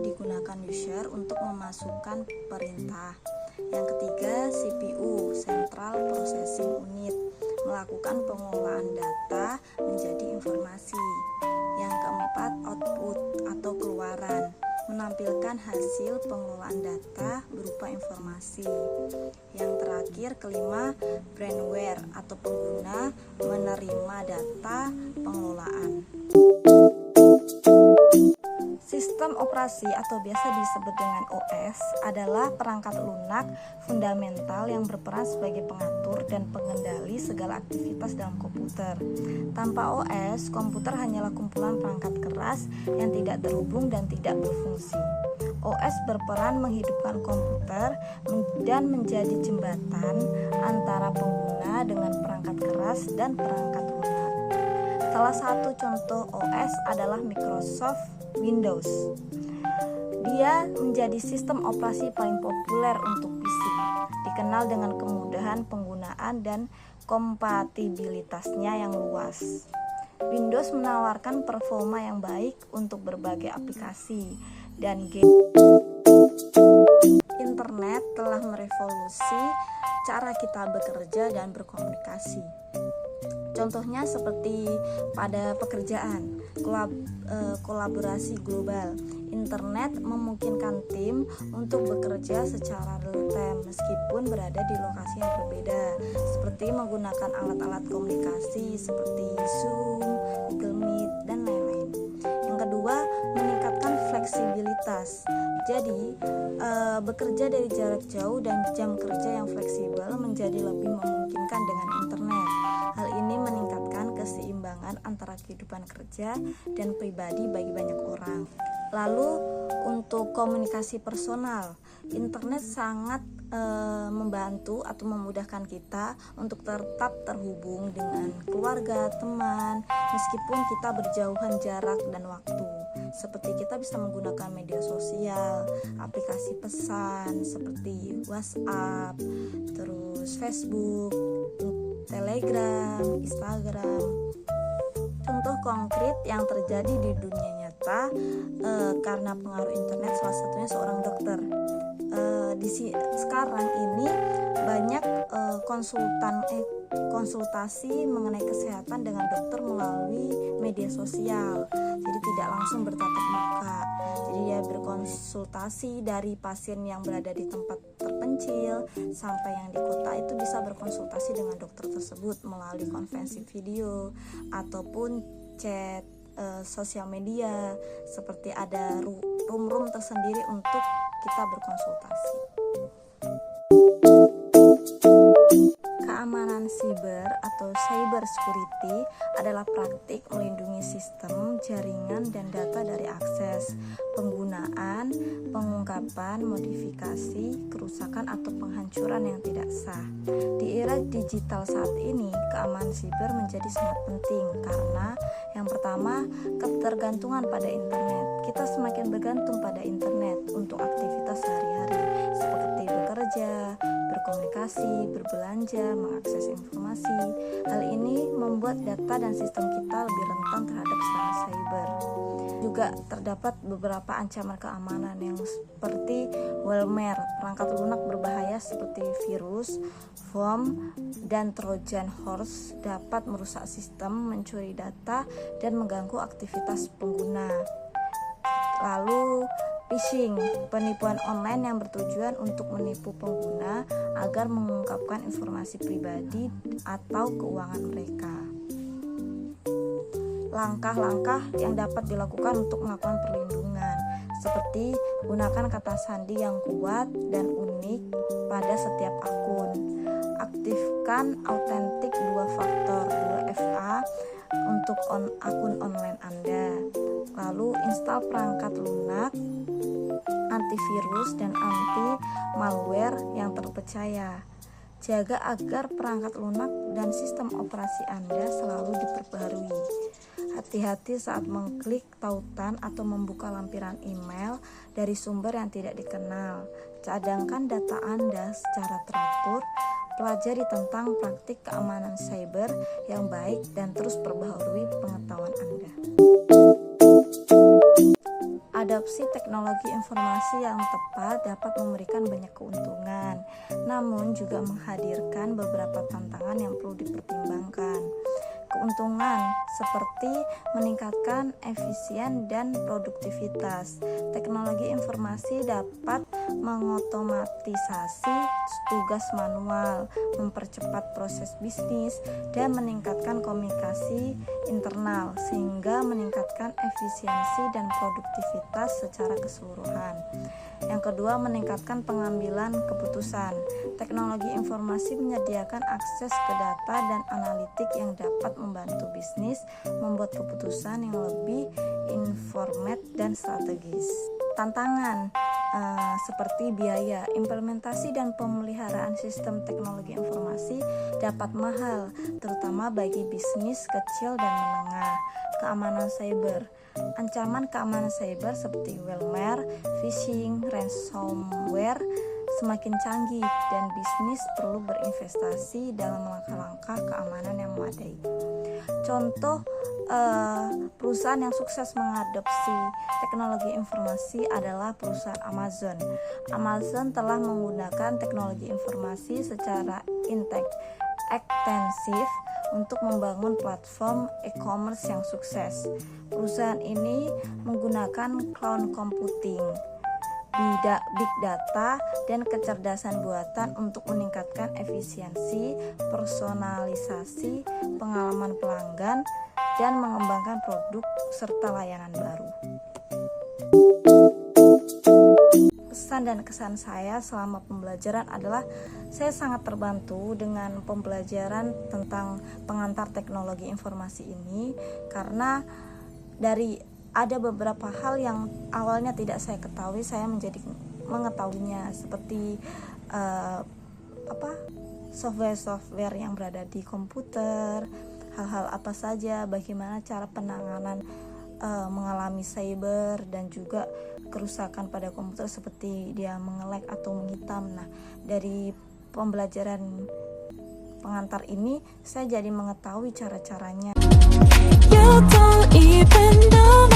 digunakan user untuk memasukkan perintah. Yang ketiga, CPU, Central Processing Unit, melakukan pengolahan data menjadi informasi. Yang keempat, output atau keluaran, menampilkan hasil pengolahan data berupa informasi. Yang terakhir, kelima, brainware atau pengguna menerima data pengelolaan. Sistem operasi atau biasa disebut dengan OS adalah perangkat lunak fundamental yang berperan sebagai pengatur dan pengendali segala aktivitas dalam komputer. Tanpa OS, komputer hanyalah kumpulan perangkat keras yang tidak terhubung dan tidak berfungsi. OS berperan menghidupkan komputer dan menjadi jembatan antara pengguna dengan perangkat keras dan perangkat lunak. Salah satu contoh OS adalah Microsoft Windows. Dia menjadi sistem operasi paling populer untuk PC, dikenal dengan kemudahan penggunaan dan kompatibilitasnya yang luas. Windows menawarkan performa yang baik untuk berbagai aplikasi dan game. Internet telah merevolusi cara kita bekerja dan berkomunikasi. Contohnya seperti pada pekerjaan, kolaborasi global. Internet memungkinkan tim untuk bekerja secara real-time meskipun berada di lokasi yang berbeda, seperti menggunakan alat-alat komunikasi seperti Zoom, Google Meet, dan lain-lain. Yang kedua, meningkatkan fleksibilitas. Jadi, bekerja dari jarak jauh dan jam kerja yang fleksibel menjadi lebih memungkinkan dengan internet. Hal ini meningkatkan keseimbangan antara kehidupan kerja dan pribadi bagi banyak orang. Lalu untuk komunikasi personal, internet sangat membantu atau memudahkan kita untuk tetap terhubung dengan keluarga, teman, meskipun kita berjauhan jarak dan waktu. Seperti kita bisa menggunakan media sosial, aplikasi pesan seperti WhatsApp, terus Facebook, Telegram, Instagram. Contoh konkret yang terjadi di dunia nyata karena pengaruh internet, salah satunya seorang dokter. Sekarang ini banyak konsultasi mengenai kesehatan dengan dokter melalui media sosial, jadi tidak langsung bertatap muka. Jadi dia berkonsultasi dari pasien yang berada di tempat terpencil sampai yang di kota itu bisa berkonsultasi dengan dokter tersebut melalui konferensi video ataupun chat sosial media, seperti ada room tersendiri untuk kita berkonsultasi. Keamanan siber atau cyber security adalah praktik melindungi sistem, jaringan, dan data dari akses, penggunaan, pengungkapan, modifikasi, kerusakan, atau penghancuran yang tidak sah. Di era digital saat ini, keamanan siber menjadi sangat penting karena yang pertama, ketergantungan pada internet. Kita semakin bergantung pada internet untuk aktivitas sehari-hari seperti bekerja, berkomunikasi, berbelanja, mengakses informasi. Hal ini membuat data dan sistem kita lebih rentan terhadap serangan cyber. Juga terdapat beberapa ancaman keamanan yang seperti malware, perangkat lunak berbahaya seperti virus, worm, dan Trojan horse dapat merusak sistem, mencuri data, dan mengganggu aktivitas pengguna. Lalu phishing, penipuan online yang bertujuan untuk menipu pengguna agar mengungkapkan informasi pribadi atau keuangan mereka. Langkah-langkah yang dapat dilakukan untuk melakukan perlindungan, seperti gunakan kata sandi yang kuat dan unik pada setiap akun. Aktifkan autentik 2 faktor 2FA untuk akun online Anda. Lalu install perangkat lunak, antivirus, dan anti malware yang terpercaya. Jaga agar perangkat lunak dan sistem operasi Anda selalu diperbarui. Hati-hati saat mengklik tautan atau membuka lampiran email dari sumber yang tidak dikenal. Cadangkan data Anda secara teratur. Pelajari tentang praktik keamanan cyber yang baik dan terus perbaharui pengetahuan Anda. Adopsi teknologi informasi yang tepat dapat memberikan banyak keuntungan, namun juga menghadirkan beberapa tantangan yang perlu dipertimbangkan. Keuntungan seperti meningkatkan efisien dan produktivitas. Teknologi informasi dapat mengotomatisasi tugas manual, mempercepat proses bisnis, dan meningkatkan komunikasi internal sehingga meningkatkan efisiensi dan produktivitas secara keseluruhan. Yang kedua, meningkatkan pengambilan keputusan. Teknologi informasi menyediakan akses ke data dan analitik yang dapat membantu bisnis membuat keputusan yang lebih informed dan strategis. Tantangan seperti biaya, implementasi dan pemeliharaan sistem teknologi informasi dapat mahal, terutama bagi bisnis kecil dan menengah. Keamanan cyber. Ancaman keamanan cyber seperti malware, phishing, ransomware semakin canggih dan bisnis perlu berinvestasi dalam langkah-langkah keamanan yang memadai. Contoh perusahaan yang sukses mengadopsi teknologi informasi adalah perusahaan Amazon. Amazon telah menggunakan teknologi informasi secara ekstensif untuk membangun platform e-commerce yang sukses. Perusahaan ini menggunakan cloud computing, big data, dan kecerdasan buatan untuk meningkatkan efisiensi, personalisasi, pengalaman pelanggan, dan mengembangkan produk serta layanan baru. Pesan dan kesan saya selama pembelajaran adalah saya sangat terbantu dengan pembelajaran tentang pengantar teknologi informasi ini, karena dari ada beberapa hal yang awalnya tidak saya ketahui, saya menjadi mengetahuinya, seperti software yang berada di komputer, hal-hal apa saja, bagaimana cara penanganan mengalami cyber dan juga kerusakan pada komputer seperti dia mengelek atau menghitam. Nah, dari pembelajaran pengantar ini saya jadi mengetahui cara-caranya. You don't even know